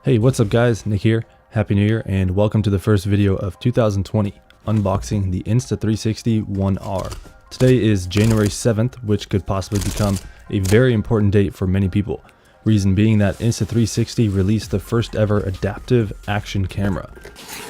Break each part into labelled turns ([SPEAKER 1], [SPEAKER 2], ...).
[SPEAKER 1] Hey, what's up guys, Nick here. Happy New Year and welcome to the first video of 2020, unboxing the Insta360 ONE R. Today is January 7th, which could possibly become a very important date for many people. Reason being that Insta360 released the first ever adaptive action camera.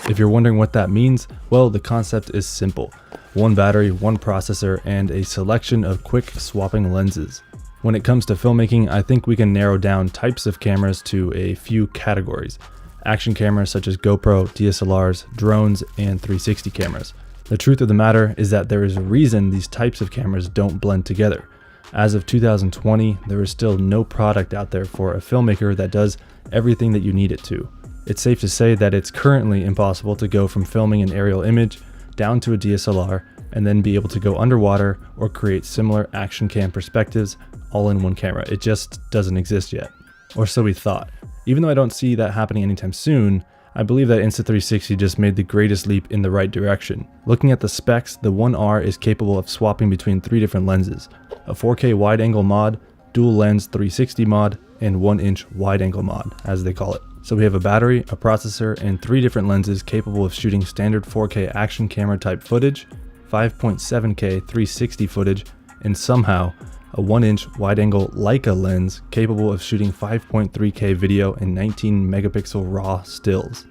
[SPEAKER 1] If you're wondering what that means, well, the concept is simple. One battery, one processor, and a selection of quick swapping lenses. When it comes to filmmaking, I think we can narrow down types of cameras to a few categories. Action cameras such as GoPro, DSLRs, drones, and 360 cameras. The truth of the matter is that there is a reason these types of cameras don't blend together. As of 2020, there is still no product out there for a filmmaker that does everything that you need it to. It's safe to say that it's currently impossible to go from filming an aerial image down to a DSLR and then be able to go underwater or create similar action cam perspectives all in one camera. It just doesn't exist yet. Or so we thought. Even though I don't see that happening anytime soon, I believe that Insta360 just made the greatest leap in the right direction. Looking at the specs, the ONE R is capable of swapping between 3 different lenses: a 4K wide angle mod, dual lens 360 mod, and 1-inch wide angle mod, as they call it. So we have a battery, a processor, and 3 different lenses capable of shooting standard 4K action camera type footage, 5.7K 360 footage, and somehow a 1-inch wide-angle Leica lens capable of shooting 5.3K video and 19 megapixel raw stills.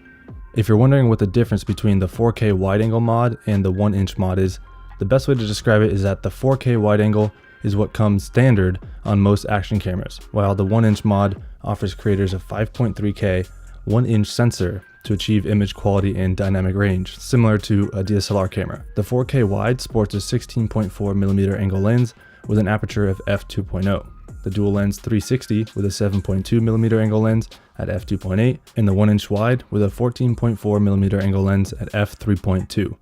[SPEAKER 1] If you're wondering what the difference between the 4K wide-angle mod and the 1-inch mod is, the best way to describe it is that the 4K wide-angle is what comes standard on most action cameras, while the 1-inch mod offers creators a 5.3K 1-inch sensor to achieve image quality and dynamic range, similar to a DSLR camera. The 4K wide sports a 16.4mm angle lens with an aperture of f2.0, the dual lens 360 with a 7.2mm angle lens at f2.8, and the 1-inch wide with a 14.4mm angle lens at f3.2.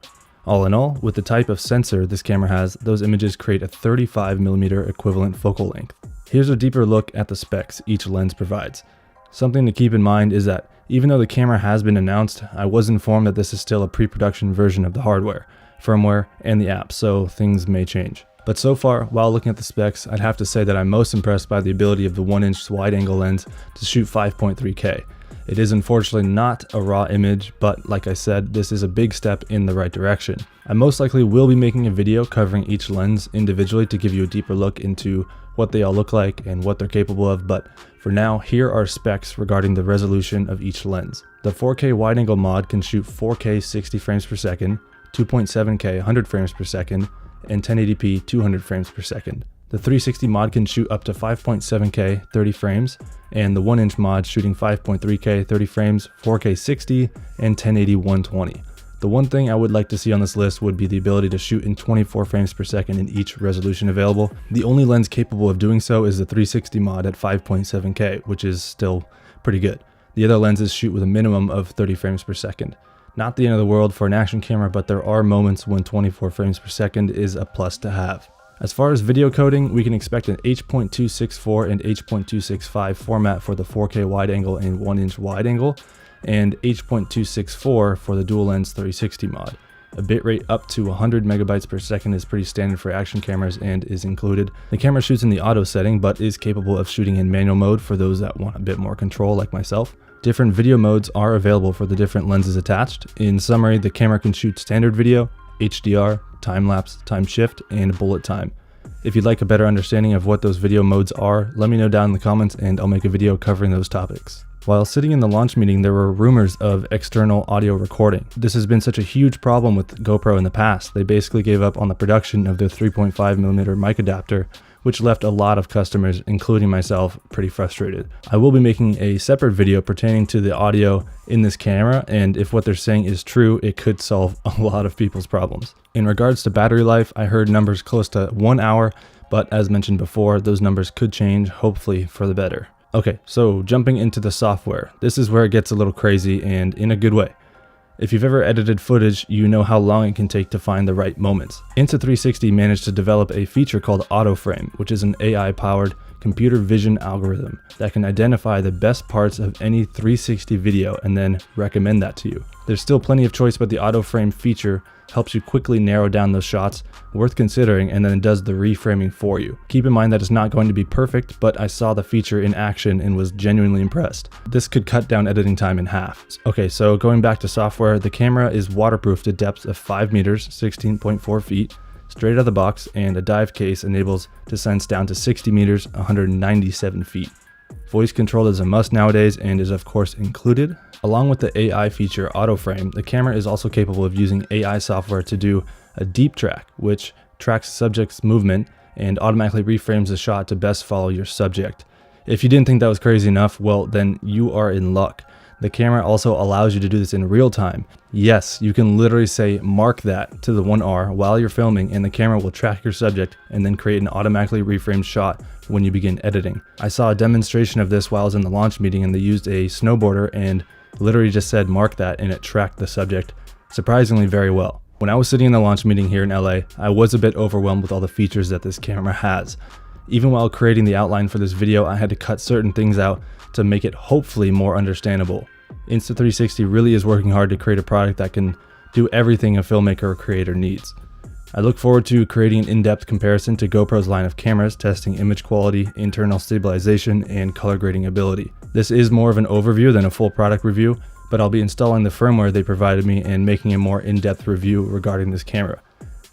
[SPEAKER 1] All in all, with the type of sensor this camera has, those images create a 35mm equivalent focal length. Here's a deeper look at the specs each lens provides. Something to keep in mind is that even though the camera has been announced, I was informed that this is still a pre-production version of the hardware, firmware, and the app, so things may change. But so far, while looking at the specs, I'd have to say that I'm most impressed by the ability of the 1-inch wide-angle lens to shoot 5.3K. It is unfortunately not a raw image, but like I said, this is a big step in the right direction. I most likely will be making a video covering each lens individually to give you a deeper look into what they all look like and what they're capable of, but for now, here are specs regarding the resolution of each lens. The 4K wide-angle mod can shoot 4K 60 frames per second, 2.7K 100 frames per second, and 1080p 200 frames per second. The 360 mod can shoot up to 5.7K 30 frames, and the 1-inch mod shooting 5.3K 30 frames, 4K 60, and 1080 120. The one thing I would like to see on this list would be the ability to shoot in 24 frames per second in each resolution available. The only lens capable of doing so is the 360 mod at 5.7K, which is still pretty good. The other lenses shoot with a minimum of 30 frames per second. Not the end of the world for an action camera, but there are moments when 24 frames per second is a plus to have. As far as video coding, we can expect an H.264 and H.265 format for the 4K wide angle and 1-inch wide angle, and H.264 for the dual lens 360 mod. A bitrate up to 100 megabytes per second is pretty standard for action cameras and is included. The camera shoots in the auto setting, but is capable of shooting in manual mode for those that want a bit more control like myself. Different video modes are available for the different lenses attached. In summary, the camera can shoot standard video, HDR, time-lapse, time shift, and bullet time. If you'd like a better understanding of what those video modes are, let me know down in the comments and I'll make a video covering those topics. While sitting in the launch meeting, there were rumors of external audio recording. This has been such a huge problem with GoPro in the past. They basically gave up on the production of their 3.5mm mic adapter, which left a lot of customers, including myself, pretty frustrated. I will be making a separate video pertaining to the audio in this camera, and if what they're saying is true, it could solve a lot of people's problems. In regards to battery life, I heard numbers close to 1 hour, but as mentioned before, those numbers could change, hopefully for the better. Okay, so jumping into the software. This is where it gets a little crazy and in a good way. If you've ever edited footage, you know how long it can take to find the right moments. Insta360 managed to develop a feature called Auto Frame, which is an AI-powered computer vision algorithm that can identify the best parts of any 360 video and then recommend that to you. There's still plenty of choice, but the auto frame feature helps you quickly narrow down those shots worth considering, and then it does the reframing for you. Keep in mind that it's not going to be perfect, but I saw the feature in action and was genuinely impressed. This could cut down editing time in half. Okay, so going back to software, the camera is waterproof to depths of 5 meters, 16.4 feet, straight out of the box, and a dive case enables descents down to 60 meters, 197 feet. Voice control is a must nowadays and is of course included. Along with the AI feature auto frame, the camera is also capable of using AI software to do a deep track, which tracks the subject's movement and automatically reframes the shot to best follow your subject. If you didn't think that was crazy enough, well then you are in luck. The camera also allows you to do this in real time. Yes, you can literally say mark that to the One R while you're filming, and the camera will track your subject and then create an automatically reframed shot when you begin editing. I saw a demonstration of this while I was in the launch meeting, and they used a snowboarder and literally just said mark that, and it tracked the subject surprisingly very well. When I was sitting in the launch meeting here in LA, I was a bit overwhelmed with all the features that this camera has. Even while creating the outline for this video, I had to cut certain things out to make it hopefully more understandable. Insta360 really is working hard to create a product that can do everything a filmmaker or creator needs. I look forward to creating an in-depth comparison to GoPro's line of cameras, testing image quality, internal stabilization, and color grading ability. This is more of an overview than a full product review, but I'll be installing the firmware they provided me and making a more in-depth review regarding this camera.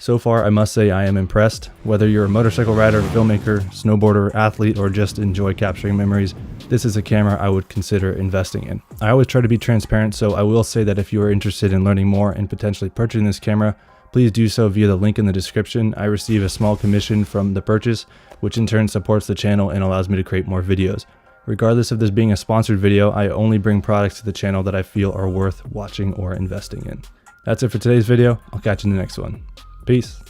[SPEAKER 1] So far, I must say I am impressed. Whether you're a motorcycle rider, filmmaker, snowboarder, athlete, or just enjoy capturing memories, this is a camera I would consider investing in. I always try to be transparent, so I will say that if you are interested in learning more and potentially purchasing this camera, please do so via the link in the description. I receive a small commission from the purchase, which in turn supports the channel and allows me to create more videos. Regardless of this being a sponsored video, I only bring products to the channel that I feel are worth watching or investing in. That's it for today's video. I'll catch you in the next one. Peace.